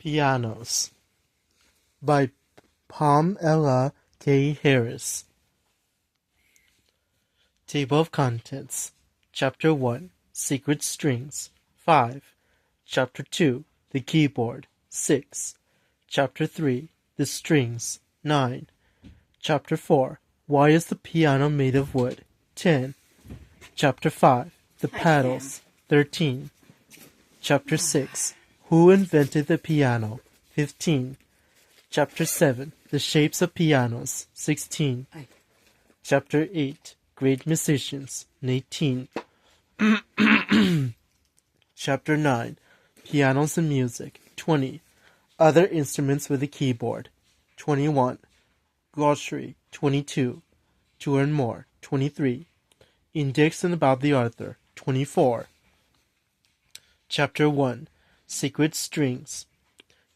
Pianos by Pamela K. Harris. Table of Contents. Chapter 1, Secret Strings, 5. Chapter 2, The Keyboard, 6. Chapter 3, The Strings, 9. Chapter 4, Why is the Piano Made of Wood, 10. Chapter 5, The Paddles, 13. Chapter 6, Who Invented the Piano, 15. Chapter 7, The Shapes of Pianos, 16. Chapter 8, Great Musicians, 18. Chapter 9, Pianos and Music, 20. Other Instruments with a Keyboard, 21. Glossary, 22. To Learn More, 23. Index and About the Author, 24. Chapter 1, Secret Strings.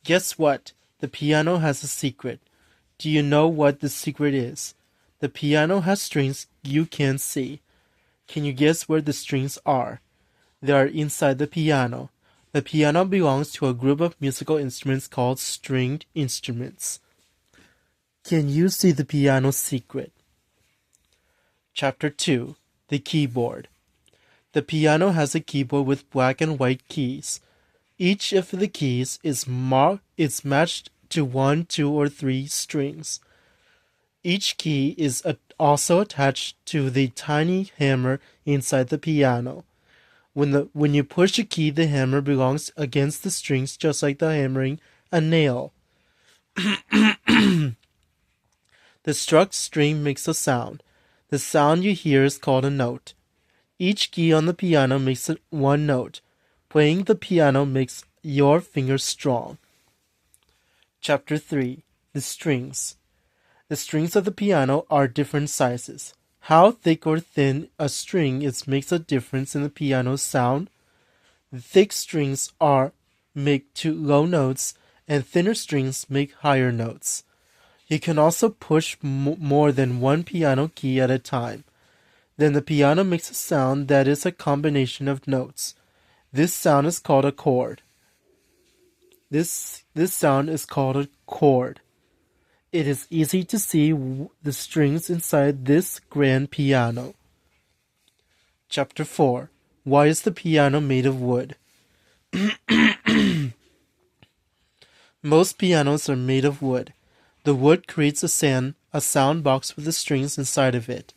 Guess what? The piano has a secret. Do you know what the secret is? The piano has strings you can't see. Can you guess where the strings are? They are inside the piano. The piano belongs to a group of musical instruments called stringed instruments. Can you see the piano's secret? Chapter 2, The Keyboard. The piano has a keyboard with black and white keys. Each of the keys is matched to 1, 2, or 3 strings. Each key is also attached to the tiny hammer inside the piano. When you push a key, the hammer belongs against the strings just like the hammering a nail. The struck string makes a sound. The sound you hear is called a note. Each key on the piano makes one note. Playing the piano makes your fingers strong. Chapter 3, The Strings. The strings of the piano are different sizes. How thick or thin a string is makes a difference in the piano's sound. The thick strings make two low notes, and thinner strings make higher notes. You can also push more than one piano key at a time. Then the piano makes a sound that is a combination of notes. This sound is called a chord. This sound is called a chord. It is easy to see the strings inside this grand piano. Chapter 4, Why is the piano made of wood? Most pianos are made of wood. The wood creates a sound box with the strings inside of it.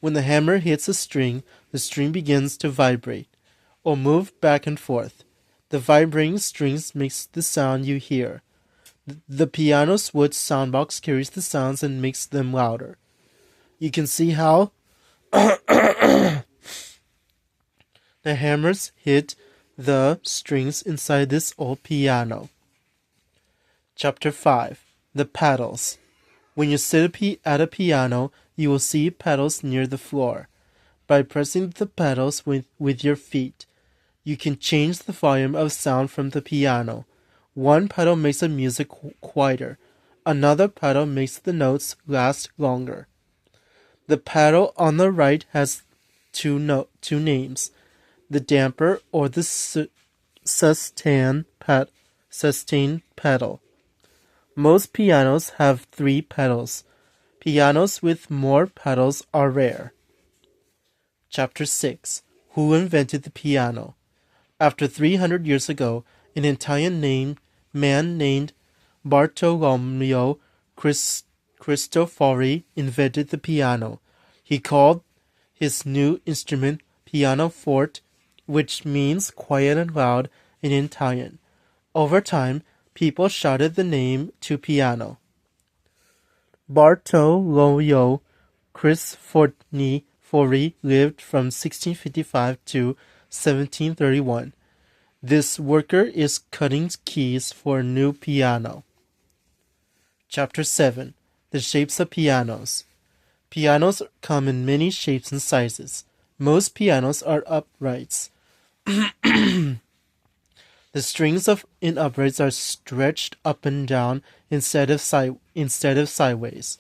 When the hammer hits a string, the string begins to vibrate or move back and forth. The vibrating strings makes the sound you hear. The piano's wood soundbox carries the sounds and makes them louder. You can see how the hammers hit the strings inside this old piano. Chapter 5, The Paddles. When you sit at a piano, you will see pedals near the floor. By pressing the pedals with your feet, you can change the volume of sound from the piano. One pedal makes the music quieter. Another pedal makes the notes last longer. The pedal on the right has two names, the damper or the sustain pedal. Most pianos have 3 pedals. Pianos with more pedals are rare. Chapter 6, Who Invented the Piano? After 300 years ago, an Italian man named Bartolomeo Cristofori invented the piano. He called his new instrument pianoforte, which means quiet and loud in Italian. Over time, people shouted the name to piano. Bartolomeo Cristofori lived from 1655 to 1731. This worker is cutting keys for a new piano. Chapter 7, The Shapes of Pianos. Pianos come in many shapes and sizes. Most pianos are uprights. The strings in uprights are stretched up and down instead of sideways.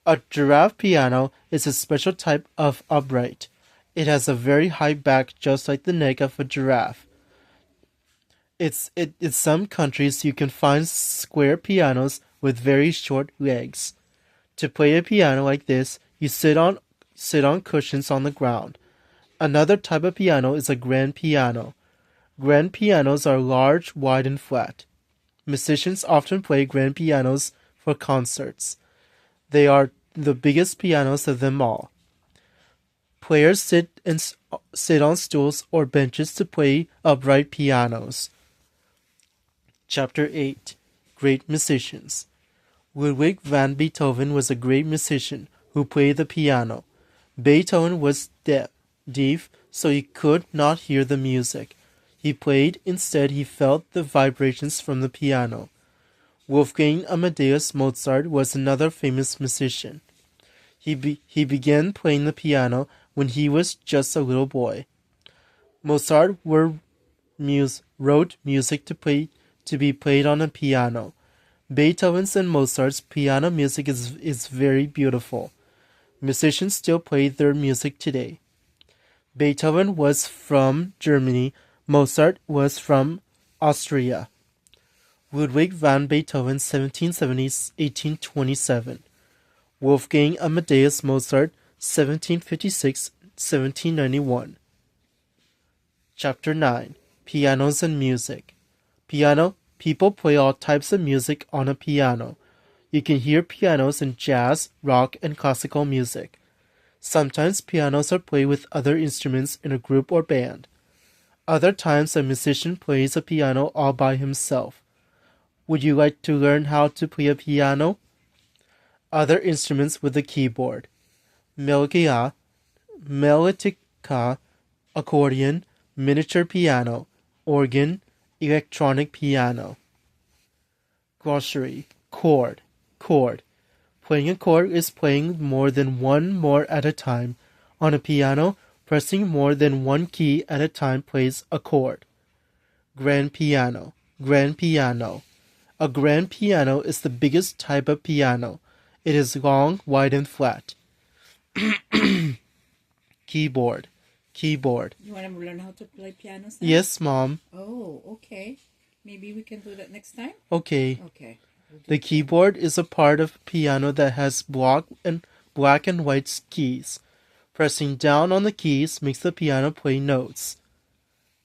A giraffe piano is a special type of upright. It has a very high back just like the neck of a giraffe. In some countries you can find square pianos with very short legs. To play a piano like this, you sit on cushions on the ground. Another type of piano is a grand piano. Grand pianos are large, wide, and flat. Musicians often play grand pianos for concerts. They are the biggest pianos of them all. Players sit on stools or benches to play upright pianos. Chapter 8. Great Musicians. Ludwig van Beethoven was a great musician who played the piano. Beethoven was deaf, so he could not hear the music. He played, instead he felt the vibrations from the piano. Wolfgang Amadeus Mozart was another famous musician. He began playing the piano when he was just a little boy. Mozart wrote music to be played on a piano. Beethoven's and Mozart's piano music is very beautiful. Musicians still play their music today. Beethoven was from Germany. Mozart was from Austria. Ludwig van Beethoven, 1770–1827. Wolfgang Amadeus Mozart, 1756–1791. Chapter 9. Pianos and Music. People play all types of music on a piano. You can hear pianos in jazz, rock, and classical music. Sometimes pianos are played with other instruments in a group or band. Other times a musician plays a piano all by himself. Would you like to learn how to play a piano? Other instruments with a keyboard. Melodica, accordion, miniature piano, organ, electronic piano. Glossary. Chord. Playing a chord is playing more than one more at a time. On a piano, pressing more than one key at a time plays a chord. Grand piano. A grand piano is the biggest type of piano. It is long, wide, and flat. Keyboard. You want to learn how to play piano? Yes, Mom. Oh, okay. Maybe we can do that next time? Okay. We'll the keyboard is a part of piano that has black and white keys. Pressing down on the keys makes the piano play notes.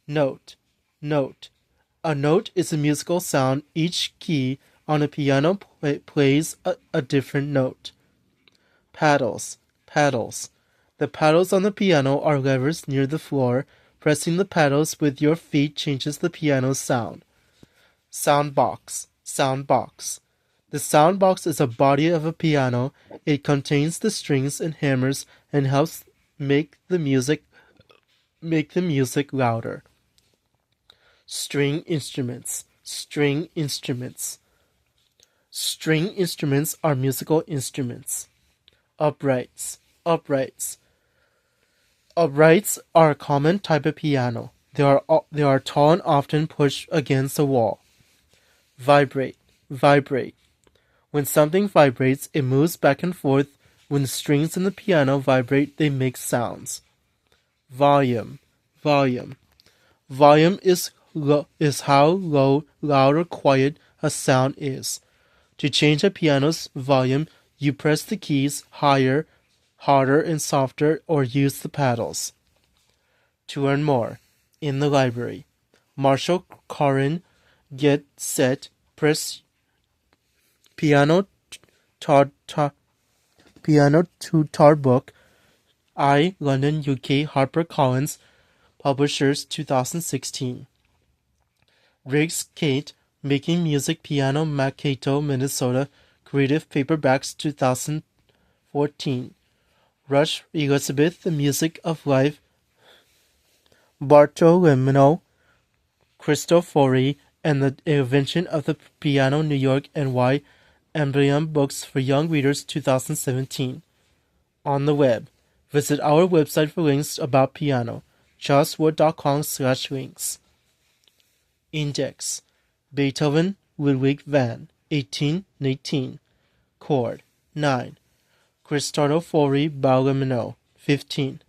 Note. A note is a musical sound. Each key on a piano plays a different note. Paddles. The paddles on the piano are levers near the floor. Pressing the paddles with your feet changes the piano's sound. Soundbox. The soundbox is a body of a piano. It contains the strings and hammers and helps make the music louder. String instruments. String instruments are musical instruments. Uprights are a common type of piano. They are tall and often pushed against a wall. Vibrate. When something vibrates, it moves back and forth. When the strings in the piano vibrate, they make sounds. Volume is how low, loud, or quiet a sound is. To change a piano's volume, you press the keys higher, harder, and softer, or use the paddles. To learn more, in the library. Marshall Corin, Get Set, Press Piano Tutor Book, I, London, UK, HarperCollins, Publishers, 2016. Riggs, Kate, Making Music Piano, Mankato, Minnesota, Creative Paperbacks, 2014. Rush, Elizabeth, The Music of Life, Bartolomeo Cristofori, and the Invention of the Piano, New York, and Y. Emblem Books for Young Readers, 2017. On the web. Visit our website for links about piano, charleswood.com/links. Index. Beethoven, Ludwig van, 1819. Chord, 9. Cristofori Bartolomeo, 15.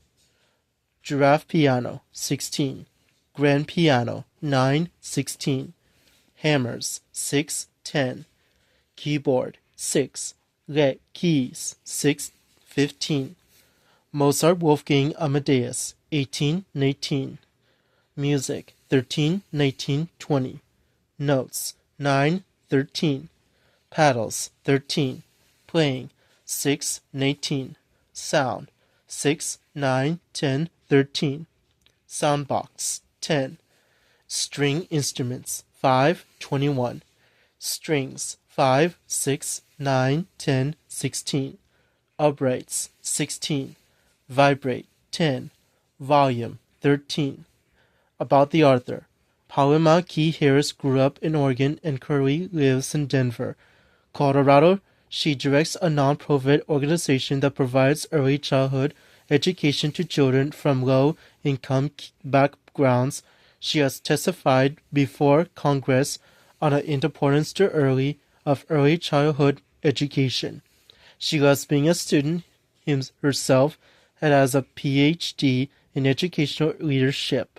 Giraffe piano, 16. Grand piano, 9, 16. Hammers, 6, 10. Keyboard, 6. Keys, 6, 15. Mozart Wolfgang Amadeus, 18, 19. Music, 13, 19, 20. Notes, 9, 13. Paddles, 13. Playing, 6, 19. Sound, 6, 9, 10, 13. Soundbox, 10. String instruments, 5, 21. Strings, 5, 6, 9, 10, 16. Uprights, 16. Vibrate, 10. Volume, 13. About the author. Paloma Key Harris grew up in Oregon and currently lives in Denver, Colorado. She directs a non-profit organization that provides early childhood education to children from low-income backgrounds. She has testified before Congress on the importance of early childhood education. She loves being a student herself and has a Ph.D. in educational leadership.